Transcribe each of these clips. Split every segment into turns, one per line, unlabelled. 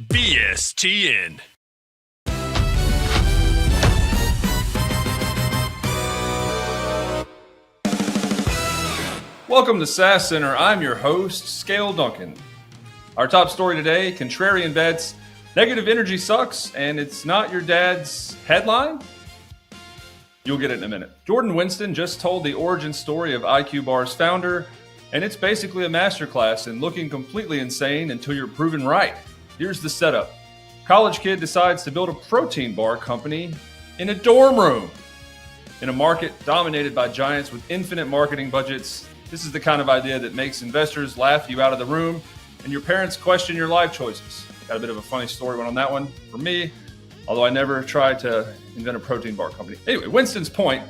BSTN.
Welcome to SaaS Center. I'm your host, Scale Duncan. Our top story today, contrarian bets, negative energy sucks, and it's not your dad's headline? You'll get it in a minute. Jordan Winston just told the origin story of IQ Bar's founder, and it's basically a masterclass in looking completely insane until you're proven right. Here's the setup. College kid decides to build a protein bar company in a dorm room. In a market dominated by giants with infinite marketing budgets, this is the kind of idea that makes investors laugh you out of the room and your parents question your life choices. Got a bit of a funny story on that one for me, although I never tried to invent a protein bar company. Anyway, Winston's point,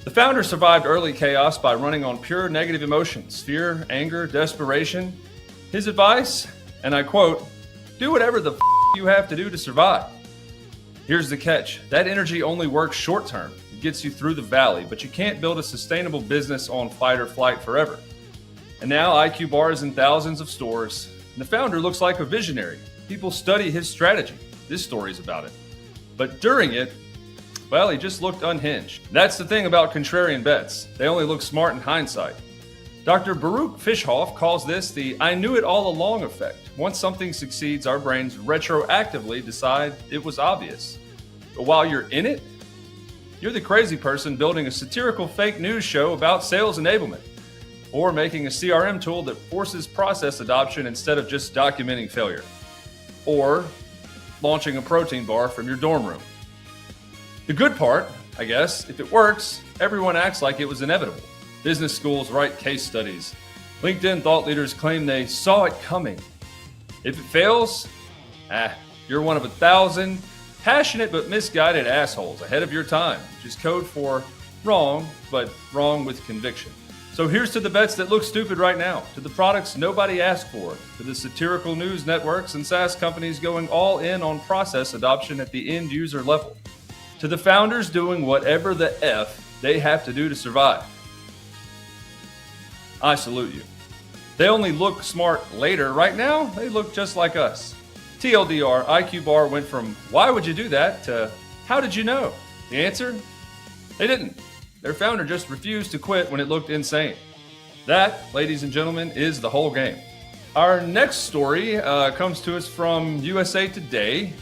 the founder survived early chaos by running on pure negative emotions, fear, anger, desperation. His advice, and I quote, do whatever the you have to do to survive. Here's the catch. That energy only works short term. It gets you through the valley, but you can't build a sustainable business on fight or flight forever. And now IQ Bar is in thousands of stores, and the founder looks like a visionary. People study his strategy. This story's about it. But during it, well, he just looked unhinged. That's the thing about contrarian bets. They only look smart in hindsight. Dr. Baruch Fischhoff calls this the I knew it all along effect. Once something succeeds, our brains retroactively decide it was obvious. But while you're in it, you're the crazy person building a satirical fake news show about sales enablement, or making a CRM tool that forces process adoption instead of just documenting failure, or launching a protein bar from your dorm room. The good part, I guess, if it works, everyone acts like it was inevitable. Business schools write case studies. LinkedIn thought leaders claim they saw it coming. If it fails, you're one of 1,000 passionate but misguided assholes ahead of your time, which is code for wrong, but wrong with conviction. So here's to the bets that look stupid right now, to the products nobody asked for, to the satirical news networks and SaaS companies going all in on process adoption at the end user level, to the founders doing whatever the F they have to do to survive. I salute you. They only look smart later. Right now, they look just like us. TLDR, IQ Bar went from why would you do that to how did you know? The answer? They didn't. Their founder just refused to quit when it looked insane. That, ladies and gentlemen, is the whole game. Our next story comes to us from USA Today.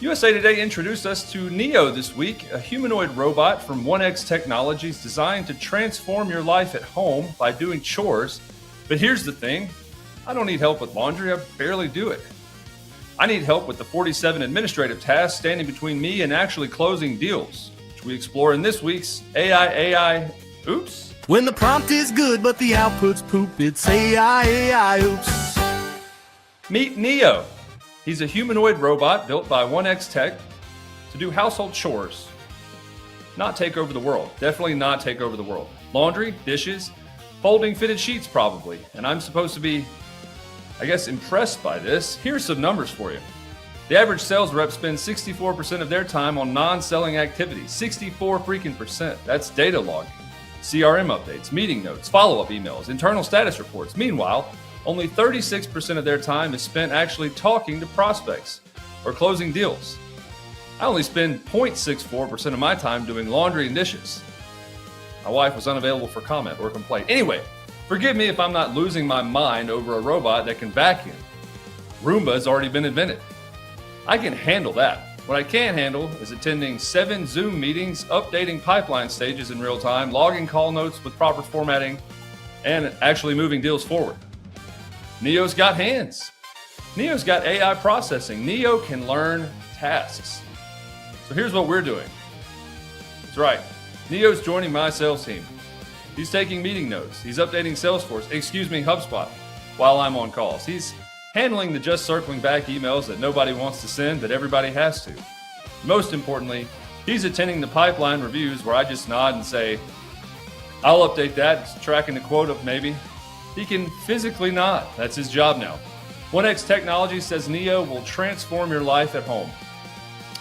USA Today introduced us to Neo this week, a humanoid robot from 1X Technologies designed to transform your life at home by doing chores. But here's the thing, I don't need help with laundry, I barely do it. I need help with the 47 administrative tasks standing between me and actually closing deals, which we explore in this week's AI, oops.
When the prompt is good, but the output's poop, it's AI, oops.
Meet Neo. He's a humanoid robot built by 1X Tech to do household chores. Not take over the world. Definitely not take over the world. Laundry, dishes, folding fitted sheets probably. And I'm supposed to be, I guess, impressed by this. Here's some numbers for you. The average sales rep spends 64% of their time on non-selling activities. 64 freaking percent. That's data logging, CRM updates, meeting notes, follow-up emails, internal status reports. Meanwhile, only 36% of their time is spent actually talking to prospects or closing deals. I only spend 0.64% of my time doing laundry and dishes. My wife was unavailable for comment or complaint. Anyway, forgive me if I'm not losing my mind over a robot that can vacuum. Roomba's already been invented. I can handle that. What I can't handle is attending 7 Zoom meetings, updating pipeline stages in real time, logging call notes with proper formatting, and actually moving deals forward. Neo's got hands. Neo's got AI processing. Neo can learn tasks. So here's what we're doing. That's right. Neo's joining my sales team. He's taking meeting notes. He's updating HubSpot while I'm on calls. He's handling the just circling back emails that nobody wants to send, but everybody has to. Most importantly, he's attending the pipeline reviews where I just nod and say, I'll update that. It's tracking the quota maybe. He can physically nod. That's his job now. 1X Technology says Neo will transform your life at home.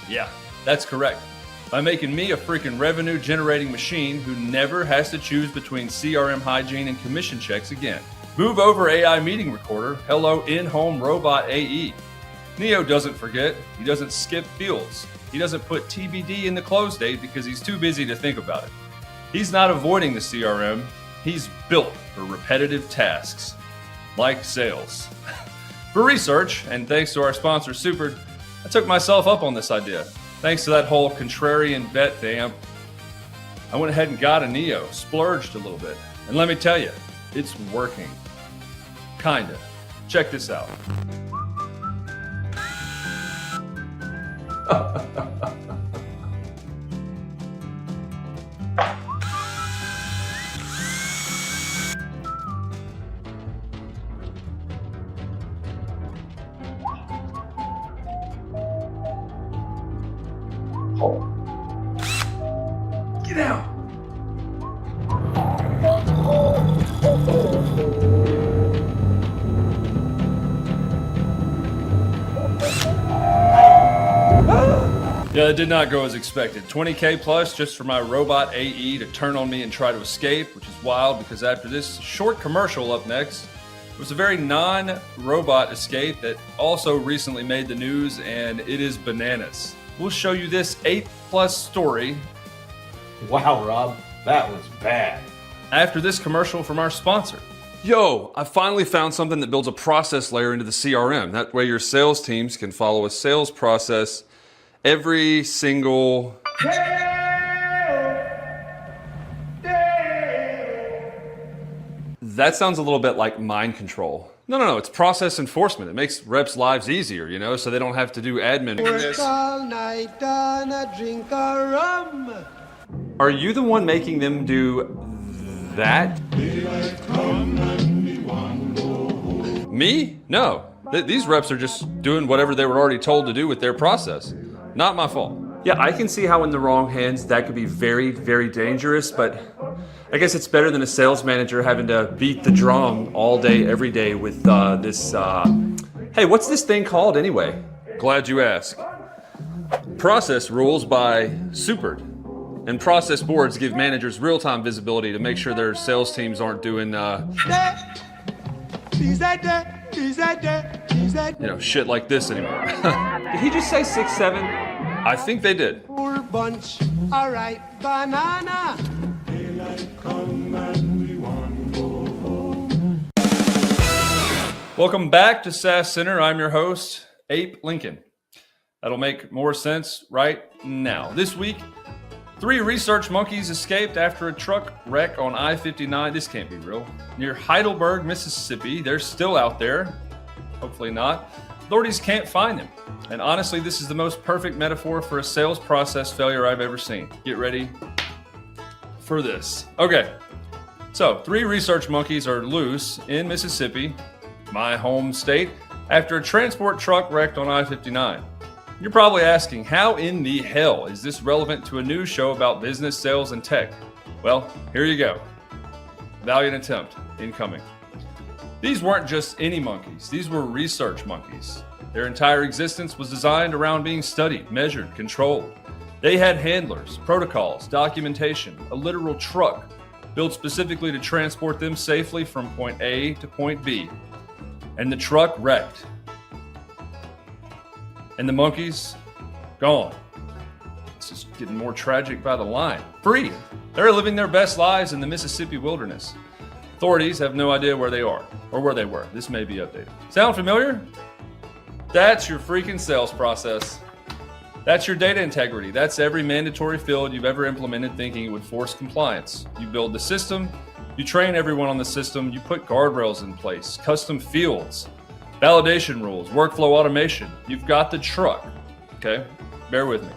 Yeah, that's correct. By making me a freaking revenue generating machine who never has to choose between CRM hygiene and commission checks again. Move over AI meeting recorder. Hello in-home robot AE. Neo doesn't forget. He doesn't skip fields. He doesn't put TBD in the close date because he's too busy to think about it. He's not avoiding the CRM. He's built for repetitive tasks, like sales. For research, and thanks to our sponsor, Superd, I took myself up on this idea. Thanks to that whole contrarian bet thing, I went ahead and got a Neo, splurged a little bit. And let me tell you, it's working. Kinda. Check this out. Get out. Yeah, it did not go as expected. 20K plus just for my robot AE to turn on me and try to escape, which is wild because after this short commercial up next, it was a very non-robot escape that also recently made the news, and it is bananas. We'll show you this 8+ story.
Wow, Rob, that was bad.
After this commercial from our sponsor. Yo, I finally found something that builds a process layer into the CRM. That way your sales teams can follow a sales process every single... That sounds a little bit like mind control. No, it's process enforcement. It makes reps' lives easier, so they don't have to do admin.
Work all night on a drink of rum.
Are you the one making them do that? Me? No. These reps are just doing whatever they were already told to do with their process. Not my fault. Yeah, I can see how in the wrong hands that could be very, very dangerous, but I guess it's better than a sales manager having to beat the drum all day, every day with this, hey, what's this thing called anyway? Glad you asked. Process rules by Superd. And process boards give managers real-time visibility to make sure their sales teams aren't doing, shit like this anymore. Did he just say 6'7"? I think they did.
Poor bunch, all right, banana.
Welcome back to SaaS Center. I'm your host, Ape Lincoln. That'll make more sense right now. This week, 3 research monkeys escaped after a truck wreck on I-59. This can't be real. Near Heidelberg, Mississippi. They're still out there. Hopefully not. Authorities can't find them. And honestly, this is the most perfect metaphor for a sales process failure I've ever seen. Get ready for this. Okay. So, 3 research monkeys are loose in Mississippi, my home state, after a transport truck wrecked on I-59. You're probably asking, how in the hell is this relevant to a news show about business, sales, and tech? Well, here you go. Valiant attempt incoming. These weren't just any monkeys. These were research monkeys. Their entire existence was designed around being studied, measured, controlled. They had handlers, protocols, documentation, a literal truck built specifically to transport them safely from point A to point B. And the truck wrecked. And the monkeys, gone. It's just getting more tragic by the line. Free. They're living their best lives in the Mississippi wilderness. Authorities have no idea where they are or where they were. This may be updated. Sound familiar? That's your freaking sales process. That's your data integrity. That's every mandatory field you've ever implemented thinking it would force compliance. You build the system, you train everyone on the system, you put guardrails in place, custom fields, validation rules, workflow automation. You've got the truck, okay? Bear with me.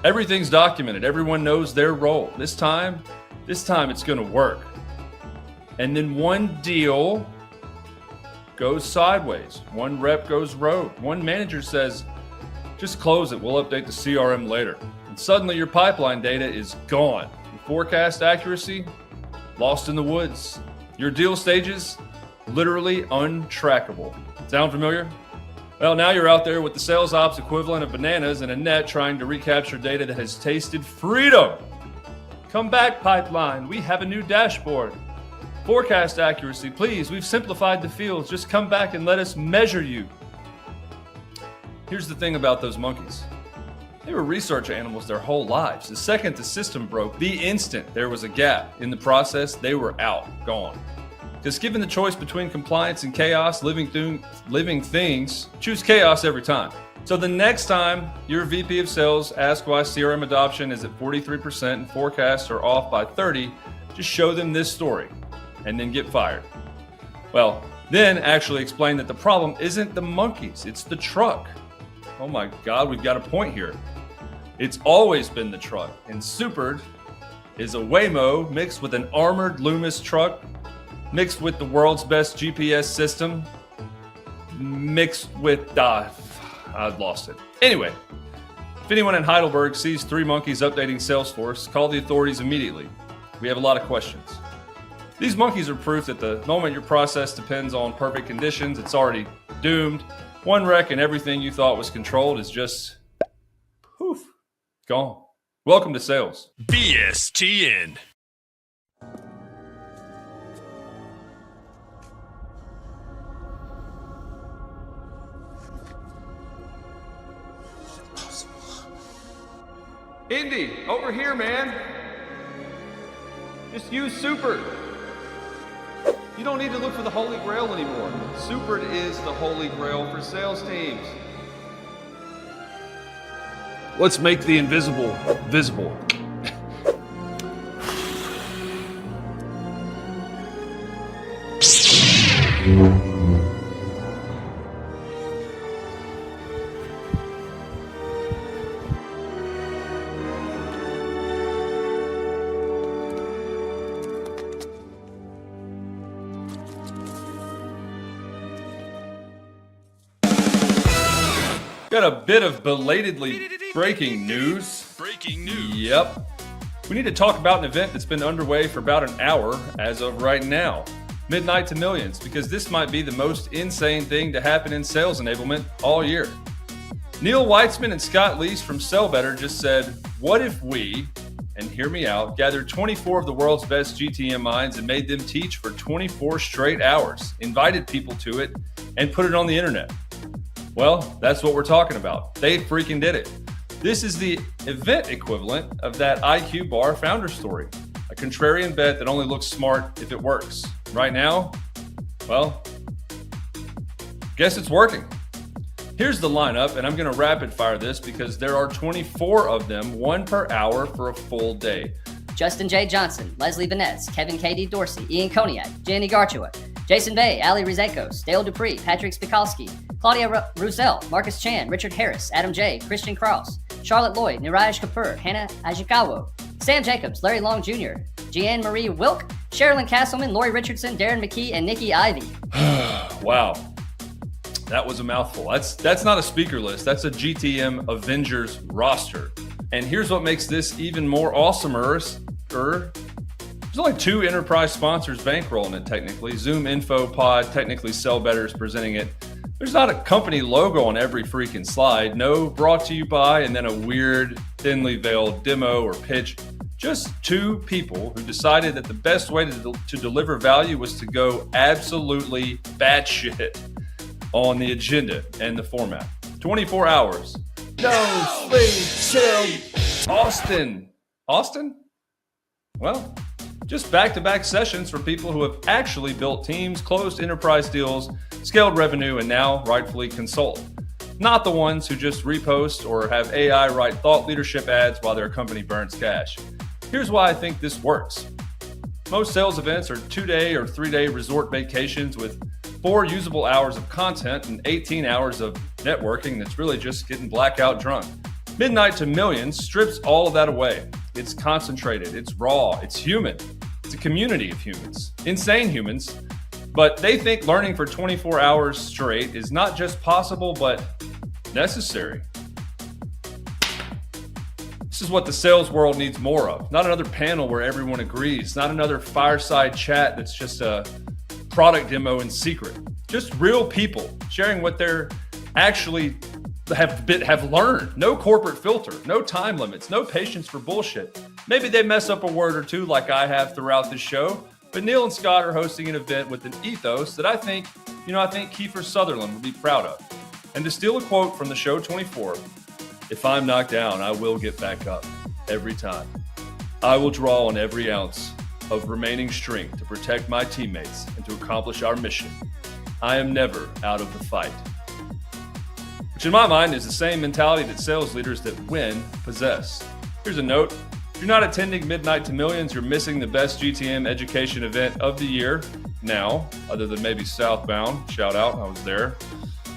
Everything's documented. Everyone knows their role. This time it's gonna work. And then one deal goes sideways. One rep goes rogue. One manager says, just close it. We'll update the CRM later. And suddenly your pipeline data is gone. Your forecast accuracy, lost in the woods. Your deal stages, literally untrackable. Sound familiar? Well, now you're out there with the sales ops equivalent of bananas in a net trying to recapture data that has tasted freedom. Come back, pipeline. We have a new dashboard. Forecast accuracy, please. We've simplified the fields. Just come back and let us measure you. Here's the thing about those monkeys. They were research animals their whole lives. The second the system broke, the instant there was a gap in the process, they were out, gone. Because given the choice between compliance and chaos, living things, choose chaos every time. So the next time your VP of sales asks why CRM adoption is at 43% and forecasts are off by 30, just show them this story and then get fired. Well, then actually explain that the problem isn't the monkeys, it's the truck. Oh my God, we've got a point here. It's always been the truck, and Supered is a Waymo mixed with an armored Loomis truck, mixed with the world's best GPS system, mixed with, I've lost it. Anyway, if anyone in Heidelberg sees 3 monkeys updating Salesforce, call the authorities immediately. We have a lot of questions. These monkeys are proof that the moment your process depends on perfect conditions, it's already doomed. One wreck and everything you thought was controlled is just poof, gone. Welcome to sales.
BSTN.
Indy, over here, man. Just use Supered. You don't need to look for the Holy Grail anymore. Supered is the Holy Grail for sales teams.
Let's make the invisible visible.
Got a bit of belatedly breaking news.
Breaking news.
Yep. We need to talk about an event that's been underway for about an hour as of right now. Midnight to Millions, because this might be the most insane thing to happen in sales enablement all year. Neil Weitzman and Scott Leese from Sell Better just said, what if we, and hear me out, gathered 24 of the world's best GTM minds and made them teach for 24 straight hours, invited people to it, and put it on the internet? Well, that's what we're talking about. They freaking did it. This is the event equivalent of that IQ Bar founder story. A contrarian bet that only looks smart if it works. Right now, well, guess it's working. Here's the lineup, and I'm going to rapid fire this because there are 24 of them, 1 per hour for a full day.
Justin J. Johnson, Leslie Vanetz, Kevin K.D. Dorsey, Ian Koniak, Jenny Garchua, Jason Bay, Ali Rizekos, Dale Dupree, Patrick Spikalski, Claudia Roussel, Marcus Chan, Richard Harris, Adam J., Christian Kraus, Charlotte Lloyd, Niraj Kapoor, Hannah Ajikawa, Sam Jacobs, Larry Long Jr., Jeanne Marie Wilk, Sherilyn Castleman, Lori Richardson, Darren McKee, and Nikki Ivy.
Wow. That was a mouthful. That's not a speaker list. That's a GTM Avengers roster. And here's what makes this even more awesomer. There's only 2 enterprise sponsors bankrolling it, technically. Zoom Info Pod, technically Sell Better is presenting it. There's not a company logo on every freaking slide. No brought to you by, and then a weird, thinly veiled demo or pitch. Just 2 people who decided that the best way to deliver value was to go absolutely batshit on the agenda and the format. 24 hours. No sleep, chill. Austin? Well, just back-to-back sessions for people who have actually built teams, closed enterprise deals, scaled revenue, and now rightfully consult. Not the ones who just repost or have AI write thought leadership ads while their company burns cash. Here's why I think this works. Most sales events are 2-day or 3-day resort vacations with 4 usable hours of content and 18 hours of networking that's really just getting blackout drunk. Midnight to Millions strips all of that away. It's concentrated, it's raw, it's human. It's a community of humans, insane humans, but they think learning for 24 hours straight is not just possible, but necessary. This is what the sales world needs more of. Not another panel where everyone agrees, not another fireside chat that's just a product demo in secret. Just real people sharing what they're actually have learned. No corporate filter, no time limits, no patience for bullshit. Maybe they mess up a word or two like I have throughout this show, but Neil and Scott are hosting an event with an ethos that I think Kiefer Sutherland would be proud of. And to steal a quote from the show 24, if I'm knocked down, I will get back up every time. I will draw on every ounce of remaining strength to protect my teammates and to accomplish our mission. I am never out of the fight. Which in my mind is the same mentality that sales leaders that win possess. Here's a note. If you're not attending Midnight to Millions, you're missing the best GTM education event of the year now, other than maybe Southbound. Shout out, I was there.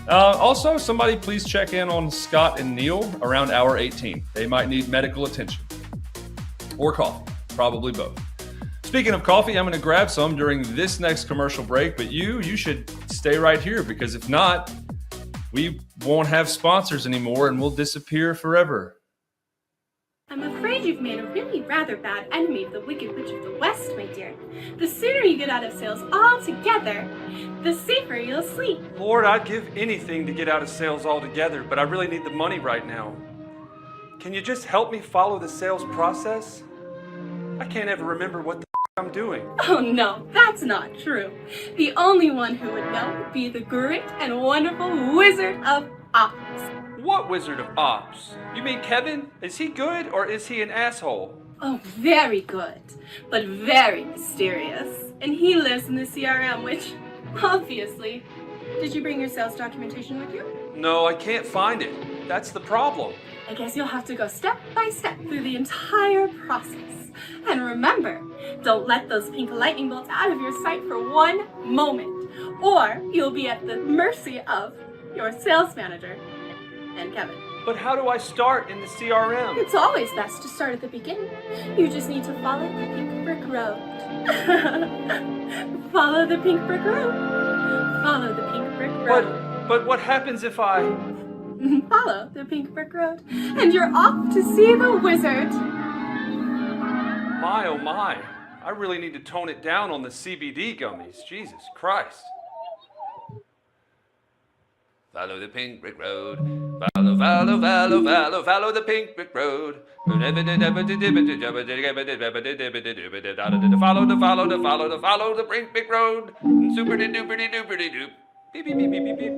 Also, somebody please check in on Scott and Neil around hour 18. They might need medical attention. Or coffee, probably both. Speaking of coffee, I'm going to grab some during this next commercial break, but you should stay right here because if not, we won't have sponsors anymore and we'll disappear forever.
I'm afraid you've made a really rather bad enemy of the Wicked Witch of the West, my dear. The sooner you get out of sales altogether, the safer you'll sleep.
Lord, I'd give anything to get out of sales altogether, but I really need the money right now. Can you just help me follow the sales process? I can't ever remember what the I'm doing.
Oh no, that's not true. The only one who would know would be the great and wonderful Wizard of Oz.
What Wizard of Ops? You mean Kevin? Is he good or is he an asshole?
Oh, very good, but very mysterious. And he lives in the CRM, which, obviously, did you bring your sales documentation with you?
No, I can't find it. That's the problem.
I guess you'll have to go step by step through the entire process. And remember, don't let those pink lightning bolts out of your sight for one moment, or you'll be at the mercy of your sales manager and Kevin.
But how do I start in the CRM?
It's always best to start at the beginning. You just need to follow the pink brick road. Follow the pink brick road. Follow the pink brick road.
But what happens if I...
Follow the pink brick road, and you're off to see the wizard.
My, oh my. I really need to tone it down on the CBD gummies. Jesus Christ. Follow the pink brick road. Follow the pink brick road. Follow the pink brick road. Super-de-duper-de-duper-de-doop. Beep, beep, beep, beep, beep, beep.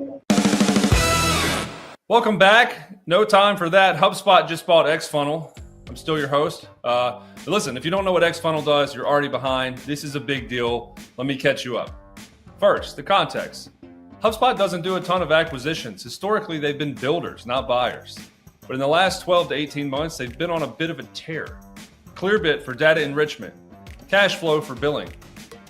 Welcome back. No time for that. HubSpot just bought XFunnel. I'm still your host. But listen, if you don't know what XFunnel does, you're already behind. This is a big deal. Let me catch you up. First, the context. HubSpot doesn't do a ton of acquisitions. Historically, they've been builders, not buyers. But in the last 12 to 18 months, they've been on a bit of a tear. Clearbit for data enrichment, Cashflow for billing,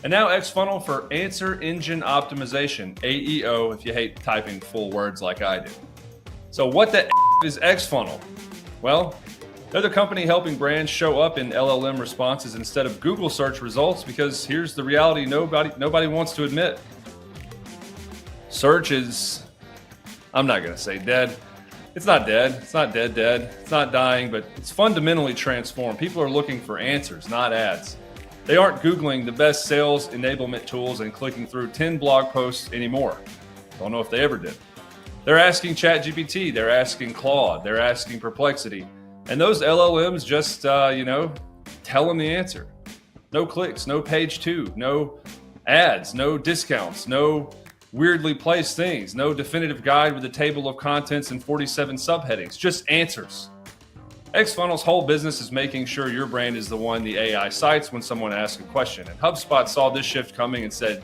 and now XFunnel for answer engine optimization, AEO, if you hate typing full words like I do. So what the is XFunnel? Well, they're the company helping brands show up in LLM responses instead of Google search results because here's the reality nobody wants to admit. Search is, I'm not going to say dead. It's not dead. It's not dead. It's not dying, but it's fundamentally transformed. People are looking for answers, not ads. They aren't Googling the best sales enablement tools and clicking through 10 blog posts anymore. Don't know if they ever did. They're asking ChatGPT. They're asking Claude. They're asking Perplexity. And those LLMs just, tell them the answer. No clicks, no page two, no ads, no discounts, no weirdly placed things, no definitive guide with a table of contents and 47 subheadings, just answers. XFunnel's whole business is making sure your brand is the one the AI cites when someone asks a question. And HubSpot saw this shift coming and said,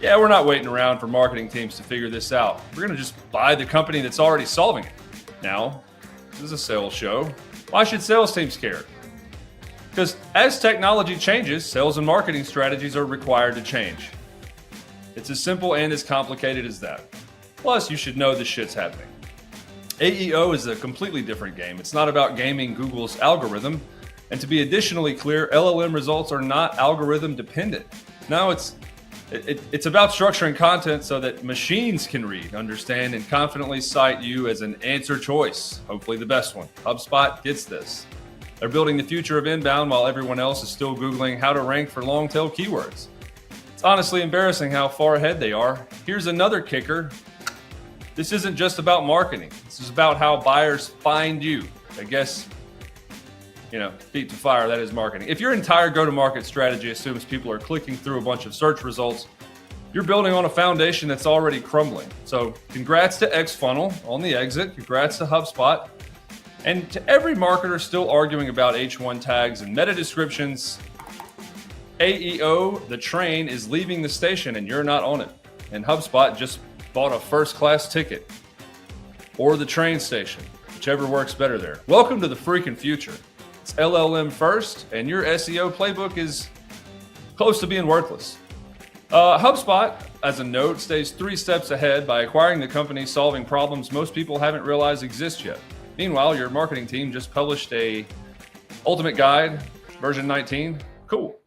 yeah, we're not waiting around for marketing teams to figure this out. We're going to just buy the company that's already solving it. Now, this is a sales show. Why should sales teams care? Because as technology changes, sales and marketing strategies are required to change. It's as simple and as complicated as that. Plus, you should know this shit's happening. AEO is a completely different game. It's not about gaming Google's algorithm. And to be additionally clear, LLM results are not algorithm dependent. No, it's about structuring content so that machines can read, understand, and confidently cite you as an answer choice, hopefully the best one. HubSpot gets this. They're building the future of inbound while everyone else is still Googling how to rank for long-tail keywords. It's honestly embarrassing how far ahead they are. Here's another kicker. This isn't just about marketing. This is about how buyers find you. I guess, feet to fire, that is marketing. If your entire go-to-market strategy assumes people are clicking through a bunch of search results, you're building on a foundation that's already crumbling. So congrats to XFunnel on the exit. Congrats to HubSpot. And to every marketer still arguing about H1 tags and meta descriptions, AEO, the train is leaving the station and you're not on it. And HubSpot just bought a first-class ticket, or the train station, whichever works better there. Welcome to the freaking future. It's LLM first, and your SEO playbook is close to being worthless. HubSpot, as a note, stays 3 steps ahead by acquiring the company solving problems most people haven't realized exist yet. Meanwhile, your marketing team just published a Ultimate Guide version 19. Cool.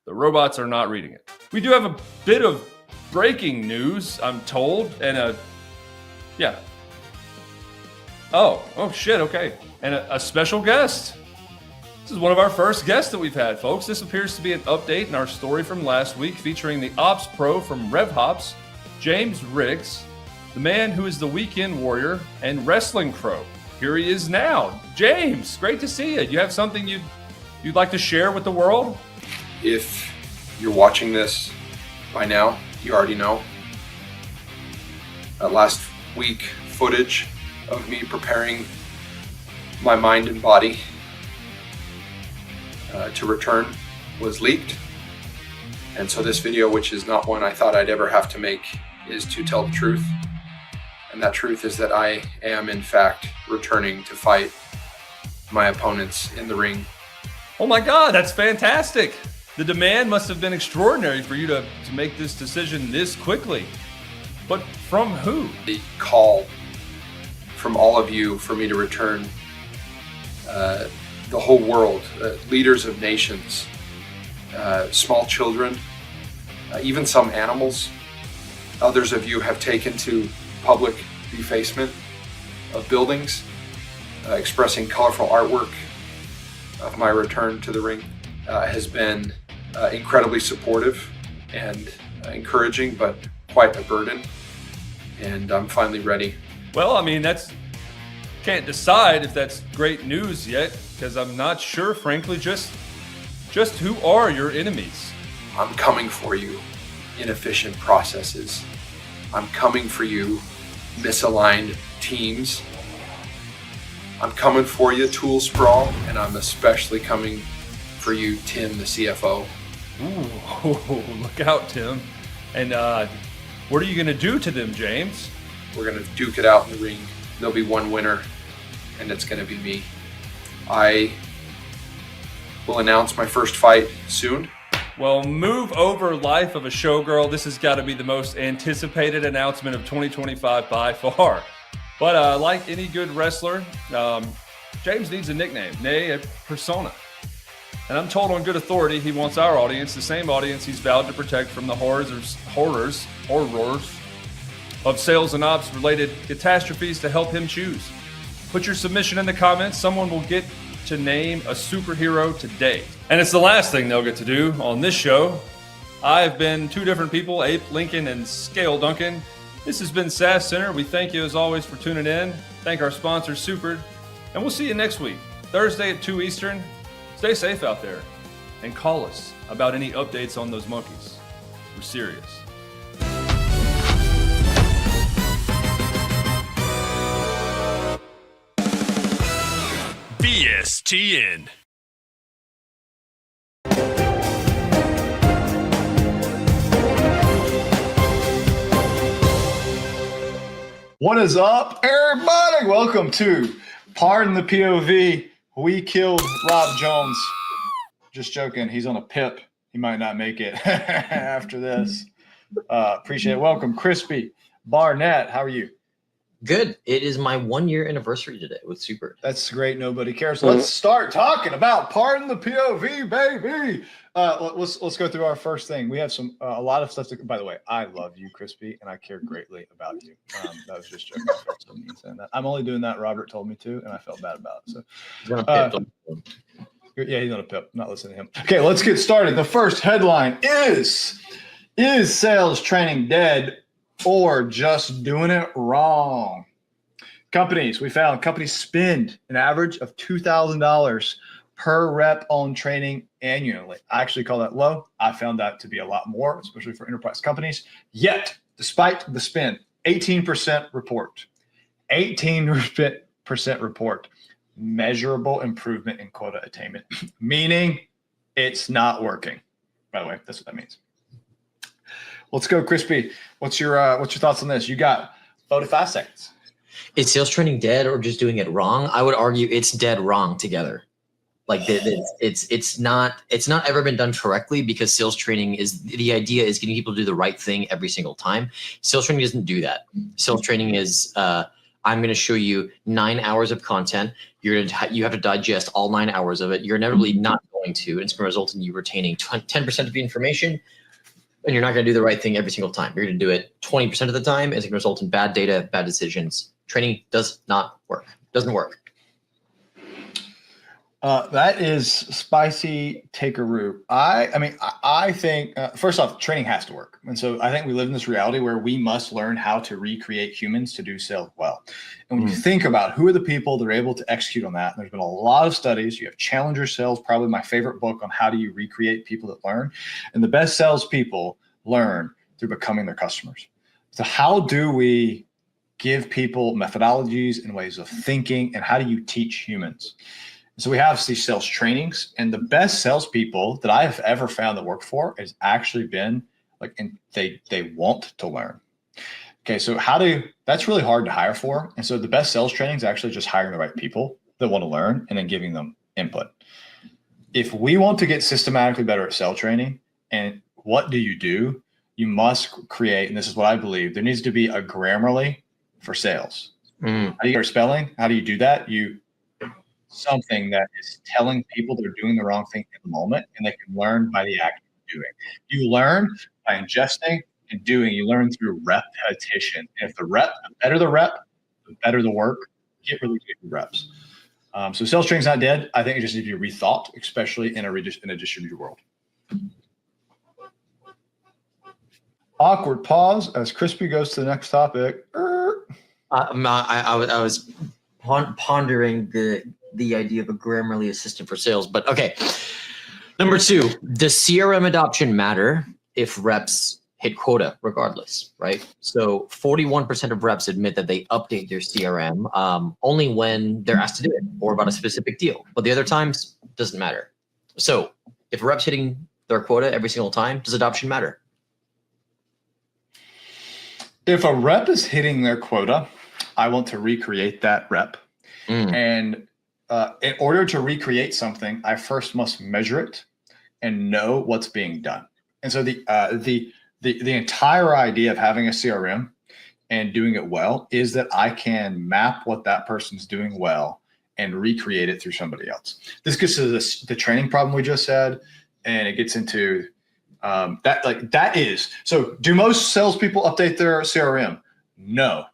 The robots are not reading it. We do have a bit of breaking news, I'm told, and Oh shit, okay. And a special guest. This is one of our first guests that we've had, folks. This appears to be an update in our story from last week featuring the Ops Pro from RevHops, James Riggs, the man who is the weekend warrior and wrestling crow. Here he is now. James, great to see you. You have something you'd like to share with the world?
If you're watching this by now, you already know. Last week, footage of me preparing my mind and body to return was leaked. And so this video, which is not one I thought I'd ever have to make, is to tell the truth. And that truth is that I am in fact returning to fight my opponents in the ring.
Oh my God, that's fantastic. The demand must have been extraordinary for you to make this decision this quickly. But from who?
The call from all of you for me to return, the whole world, leaders of nations, small children, even some animals. Others of you have taken to public defacement of buildings, expressing colorful artwork of my return to the ring. Has been incredibly supportive and encouraging, but quite a burden. And I'm finally ready.
Well, I mean, can't decide if that's great news yet, because I'm not sure, frankly, just who are your enemies?
I'm coming for you, inefficient processes. I'm coming for you, misaligned teams. I'm coming for you, tool sprawl, and I'm especially coming for you, Tim, the CFO.
Ooh, look out, Tim. And what are you going to do to them, James?
We're going to duke it out in the ring. There'll be one winner, and it's going to be me. I will announce my first fight soon.
Well, move over, life of a showgirl. This has got to be the most anticipated announcement of 2025 by far. But like any good wrestler, James needs a nickname, nay, a persona. And I'm told on good authority he wants our audience, the same audience he's vowed to protect from the horrors of sales and ops related catastrophes to help him choose. Put your submission in the comments. Someone will get to name a superhero today. And it's the last thing they'll get to do on this show. I've been 2 different people, Ape Lincoln and Scale Duncan. This has been SaaS Center. We thank you as always for tuning in. Thank our sponsor, Super. And we'll see you next week, Thursday at 2 Eastern. Stay safe out there and call us about any updates on those monkeys. We're serious.
BSTN.
What is up, everybody? Welcome to Pardon the POV. We killed Rob Jones. Just joking. He's on a PIP. He might not make it after this. Appreciate it. Welcome, Crispy Barnett. How are you?
Good. It is my 1-year anniversary today with Super.
That's great. Nobody cares. Let's start talking about Pardon the POV, baby. Let's go through our first thing. We have a lot of stuff to. By the way, I love you, Crispy, and I care greatly about you. That was just joking. I felt so mean saying that. I'm only doing that. Robert told me to, and I felt bad about it. So, yeah, he's on a pip. I'm not listening to him. Okay, let's get started. The first headline is sales training dead or just doing it wrong? We found companies spend an average of $2,000 per rep on training annually. I actually call that low. I found that to be a lot more, especially for enterprise companies. Yet, despite the spend, 18% report, 18% report, measurable improvement in quota attainment, meaning it's not working. By the way, that's what that means. Let's go, Crispy. What's your thoughts on this? You got 4 to 5 seconds.
Is sales training dead or just doing it wrong? I would argue it's dead wrong together. Like it's not ever been done correctly, because sales training is, the idea is getting people to do the right thing every single time. Sales training doesn't do that. Sales training is I'm going to show you 9 hours of content. You have to digest all 9 hours of it. You're inevitably not going to. It's going to result in you retaining 10% of the information, and you're not going to do the right thing every single time. You're going to do it 20% of the time. It's going to result in bad data, bad decisions. Training does not work. Doesn't work.
That is spicy takeroo. I think, first off, training has to work. And so I think we live in this reality where we must learn how to recreate humans to do sales well. And when you think about who are the people that are able to execute on that, and there's been a lot of studies. You have Challenger Sales, probably my favorite book on how do you recreate people that learn. And the best salespeople learn through becoming their customers. So how do we give people methodologies and ways of thinking, and how do you teach humans? So we have these sales trainings, and the best salespeople that I've ever found that work for has actually been they want to learn. Okay, so that's really hard to hire for. And so the best sales training is actually just hiring the right people that want to learn and then giving them input. If we want to get systematically better at sales training, and what do? You must create, and this is what I believe, there needs to be a Grammarly for sales. How do you get spelling? How do you do that? Something that is telling people they're doing the wrong thing in the moment, and they can learn by the act of doing. You learn by ingesting and doing. You learn through repetition. And if the better the rep, the better the work. Get really good reps. So sales training's not dead. I think it just needs to be rethought, especially in a distributed world. Awkward pause as Crispy goes to the next topic.
I was pondering the idea of a Grammarly assistant for sales, but okay. Number 2, does CRM adoption matter if reps hit quota regardless, right? So 41% of reps admit that they update their CRM only when they're asked to do it or about a specific deal, but the other times doesn't matter. So if a rep's hitting their quota every single time, does adoption matter?
If a rep is hitting their quota, I want to recreate that rep. And in order to recreate something, I first must measure it and know what's being done. And so the entire idea of having a CRM and doing it well is that I can map what that person's doing well and recreate it through somebody else. This gets to the training problem we just said, and it gets into that is. So do most salespeople update their CRM? No.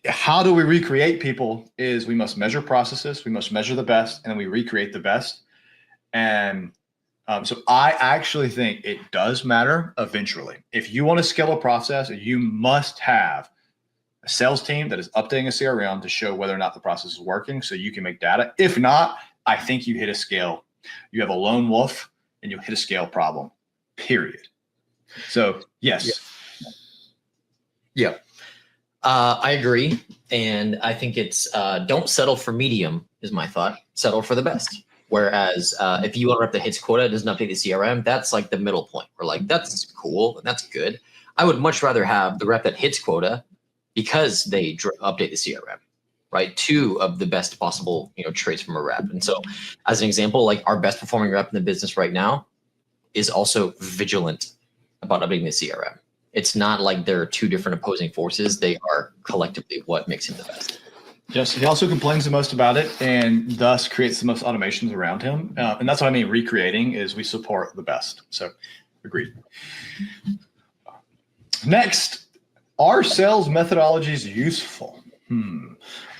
How do we recreate people is we must measure processes, we must measure the best, and then we recreate the best. And so I actually think it does matter eventually. If you want to scale a process, you must have a sales team that is updating a CRM to show whether or not the process is working so you can make data. If not, I think you hit a scale. You have a lone wolf and you'll hit a scale problem, period. So yes.
Yeah. I agree. And I think it's don't settle for medium is my thought. Settle for the best. Whereas if you want a rep that hits quota, doesn't update the CRM, that's like the middle point. We're like, that's cool and that's good. I would much rather have the rep that hits quota because they update the CRM, right? 2 of the best possible traits from a rep. And so as an example, like our best performing rep in the business right now is also vigilant about updating the CRM. It's not like there are 2 different opposing forces. They are collectively what makes him the best.
Yes, he also complains the most about it and thus creates the most automations around him. And that's what I mean recreating is we support the best. So agreed. Next, are sales methodologies useful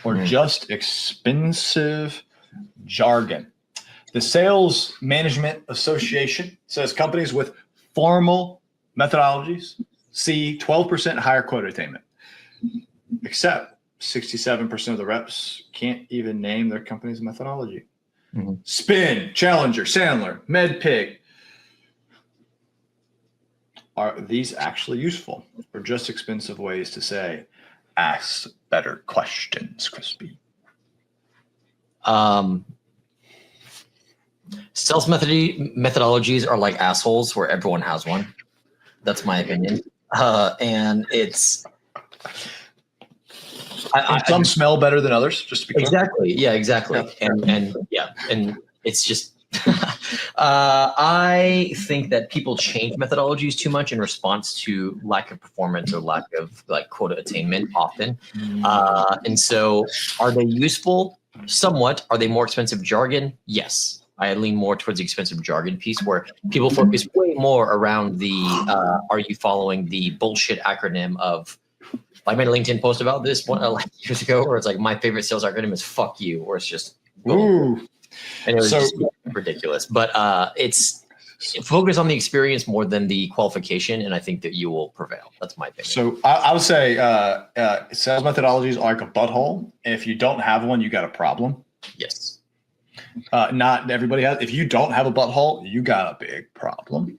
or just expensive jargon? The Sales Management Association says companies with formal methodologies see 12% higher quota attainment, except 67% of the reps can't even name their company's methodology. Spin, Challenger, Sandler, MedPig. Are these actually useful or just expensive ways to say, ask better questions, Crispy?
Sales methodologies are like assholes where everyone has one. That's my opinion. And it's...
some smell better than others, just to be clear.
Exactly. Yeah, exactly. And it's just... I think that people change methodologies too much in response to lack of performance or lack of like quota attainment often. And so are they useful? Somewhat. Are they more expensive jargon? Yes. I lean more towards the expensive jargon piece where people focus way more around the are you following the bullshit acronym of, I made a LinkedIn post about this one like years ago where it's like my favorite sales acronym is fuck you, or it's just boom. And it was just ridiculous. But it's focus on the experience more than the qualification, and I think that you will prevail. That's my opinion.
So I would say sales methodologies are like a butthole. If you don't have one, you got a problem.
Yes.
Not everybody has. If you don't have a butthole, you got a big problem.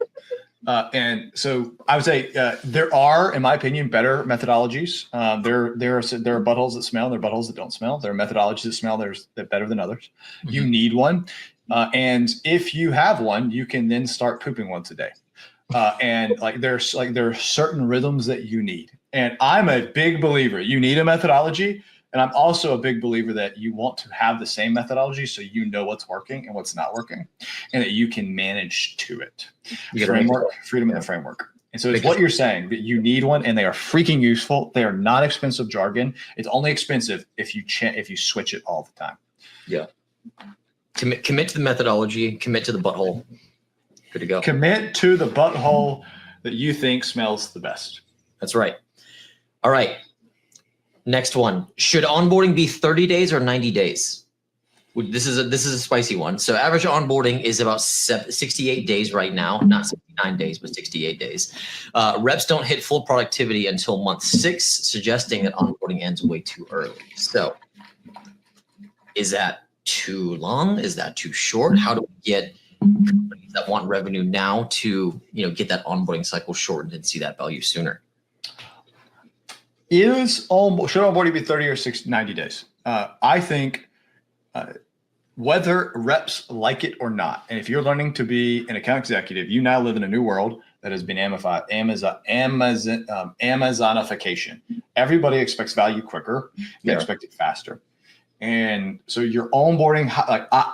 And so I would say there are, in my opinion, better methodologies. There are buttholes that smell. There are buttholes that don't smell. There are methodologies that smell. They're better than others. Mm-hmm. You need one. And if you have one, you can then start pooping once a day. And there are certain rhythms that you need. And I'm a big believer. You need a methodology. And I'm also a big believer that you want to have the same methodology so you know what's working and what's not working, and that you can manage to it. Freedom in the framework. And so it's what you're saying, that you need one, and they are freaking useful. They are not expensive jargon. It's only expensive if you switch it all the time.
Yeah. Commit to the methodology. Commit to the butthole. Good to go.
Commit to the butthole that you think smells the best.
That's right. All right. Next one. Should onboarding be 30 days or 90 days? This is a spicy one. So average onboarding is about 68 days right now, not 69 days, but 68 days. Reps don't hit full productivity until month 6, suggesting that onboarding ends way too early. So is that too long? Is that too short? How do we get companies that want revenue now to get that onboarding cycle shortened and see that value sooner?
Should onboarding be 30 or 90 days? I think whether reps like it or not, and if you're learning to be an account executive, you now live in a new world that has been Amazonification. Everybody expects value quicker. They expect it faster. And so your onboarding,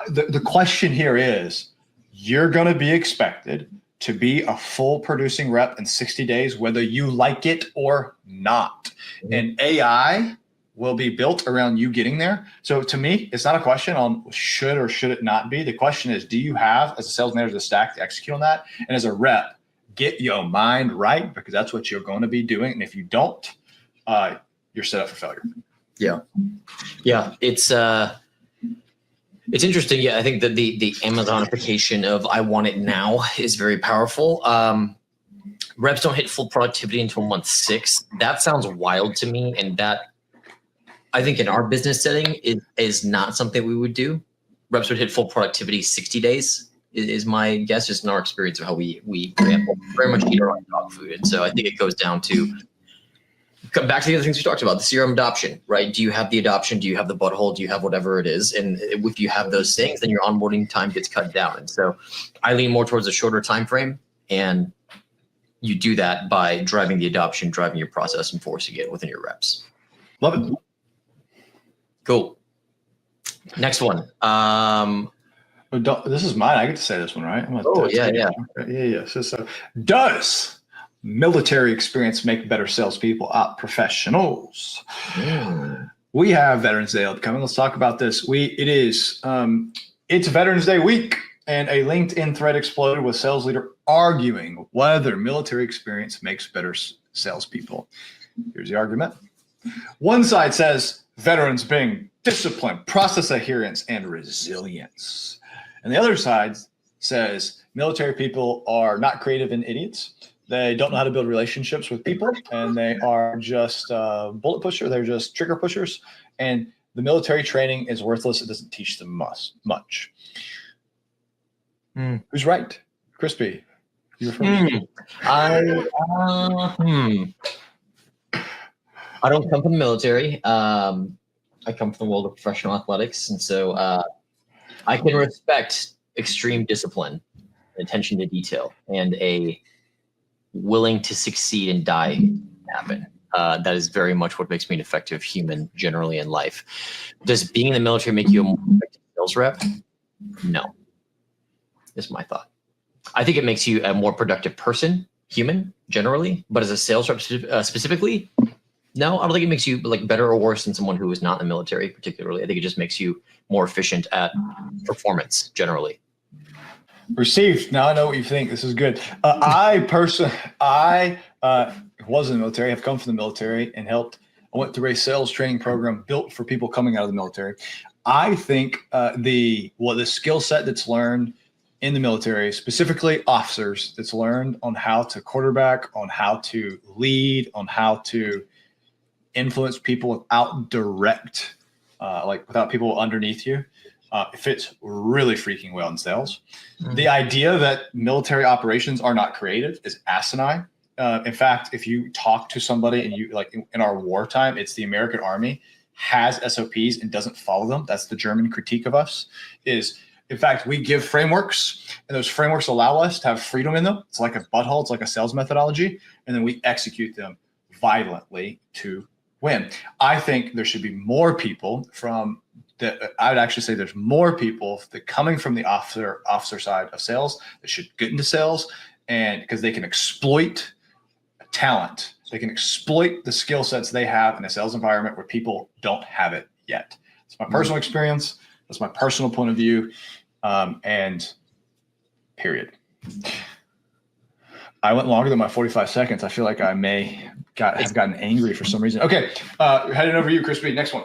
the question here is, you're going to be expected to be a full producing rep in 60 days, whether you like it or not. Mm-hmm. And AI will be built around you getting there. So to me, it's not a question on should or should it not be. The question is, do you have, as a sales manager, the stack to execute on that? And as a rep, get your mind right, because that's what you're going to be doing. And if you don't, you're set up for failure. Yeah.
Yeah. It's interesting. Yeah, I think that the Amazonification of I want it now is very powerful. Reps don't hit full productivity until month 6. That sounds wild to me. And that, I think in our business setting, is not something we would do. Reps would hit full productivity 60 days is my guess, just in our experience of how we very much eat our own dog food. And so I think it goes down to, come back to the other things we talked about, the CRM adoption, right? Do you have the adoption? Do you have the butthole? Do you have whatever it is? And if you have those things, then your onboarding time gets cut down. And so I lean more towards a shorter time frame, and you do that by driving the adoption, driving your process, and forcing it within your reps.
Love it.
Cool. Next one.
This is mine. I get to say this one, right?
Yeah.
So does military experience make better salespeople out professionals? We have Veterans Day upcoming. Let's talk about this. It's Veterans Day week, and a LinkedIn thread exploded with sales leader arguing whether military experience makes better salespeople. Here's the argument. One side says veterans bring discipline, process adherence, and resilience. And the other side says military people are not creative and idiots. They don't know how to build relationships with people, and they are just bullet pusher. They're just trigger pushers, and the military training is worthless. It doesn't teach them much. Who's right? Crispy, you first.
I don't come from the military. I come from the world of professional athletics, and so I can respect extreme discipline, attention to detail, and a willing to succeed and die happen. That is very much what makes me an effective human generally in life. Does being in the military make you a more effective sales rep? No, is my thought. I think it makes you a more productive person, human generally, but as a sales rep specifically, no, I don't think it makes you like better or worse than someone who is not in the military particularly. I think it just makes you more efficient at performance generally.
Received. Now I know what you think. This is good. I was in the military. I've come from the military and helped. I went through a sales training program built for people coming out of the military. I think the skill set that's learned in the military, specifically officers, that's learned on how to quarterback, on how to lead, on how to influence people without direct, without people underneath you. It fits really freaking well in sales. The idea that military operations are not creative is asinine. In fact, if you talk to somebody and you like in our wartime, it's the American Army has SOPs and doesn't follow them. That's the German critique of us is, in fact, we give frameworks and those frameworks allow us to have freedom in them. It's like a butthole. It's like a sales methodology. And then we execute them violently to win. I think there should be more people from that. I would actually say there's more people that coming from the officer side of sales that should get into sales, and because they can exploit talent, they can exploit the skill sets they have in a sales environment where people don't have it yet. It's my personal experience. That's my personal point of view, and period. I went longer than my 45 seconds. I feel like I have gotten angry for some reason. Okay, heading over to you, Crispy. Next one.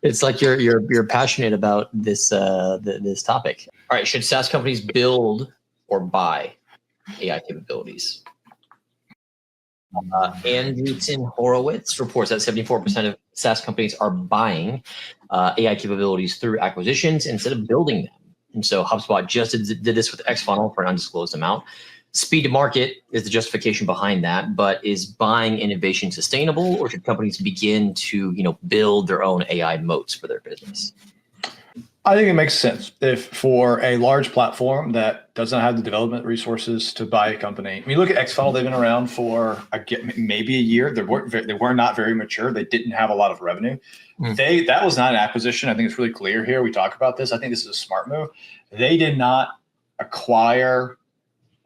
It's like you're passionate about this this topic. All right, should SaaS companies build or buy AI capabilities? Andreessen Horowitz reports that 74% of SaaS companies are buying AI capabilities through acquisitions instead of building them. And so HubSpot just did this with XFunnel for an undisclosed amount. Speed to market is the justification behind that, but is buying innovation sustainable, or should companies begin to, build their own AI moats for their business?
I think it makes sense if for a large platform that doesn't have the development resources to buy a company. I mean, look at XFunnel. They've been around for maybe a year. They were not very mature. They didn't have a lot of revenue. That was not an acquisition. I think it's really clear here. We talk about this. I think this is a smart move. They did not acquire.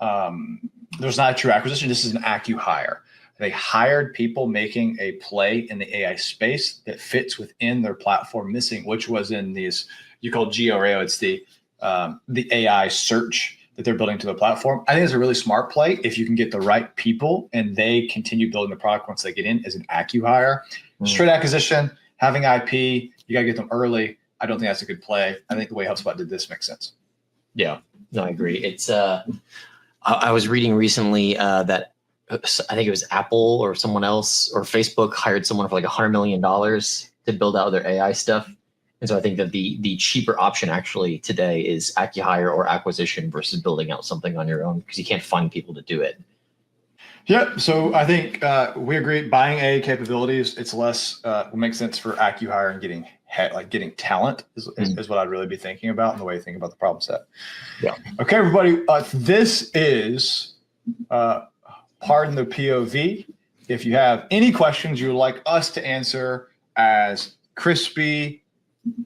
There's not a true acquisition. This is an acqui-hire. They hired people making a play in the AI space that fits within their platform missing, which was in these, you call GRAO. It's the AI search that they're building to the platform. I think it's a really smart play if you can get the right people and they continue building the product once they get in as an acqui-hire. Straight acquisition, having IP, you got to get them early. I don't think that's a good play. I think the way HubSpot did this makes sense.
Yeah, no, I agree. It's I was reading recently that I think it was Apple or someone else or Facebook hired someone for like $100 million to build out their AI stuff. And so I think that the cheaper option actually today is acqui-hire or acquisition versus building out something on your own because you can't find people to do it.
Yeah, so I think we agree. Buying AI capabilities, it's less makes sense for acqui-hire and getting talent is what I'd really be thinking about and the way you think about the problem set.
Yeah.
Okay, everybody. This is Pardon the POV. If you have any questions you would like us to answer as Crispy,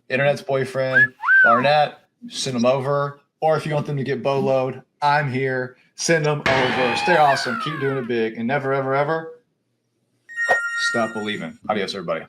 Internet's boyfriend, Barnett, send them over. Or if you want them to get boloed, I'm here. Send them over. Stay awesome. Keep doing it big. And never, ever, ever stop believing. Adios, everybody.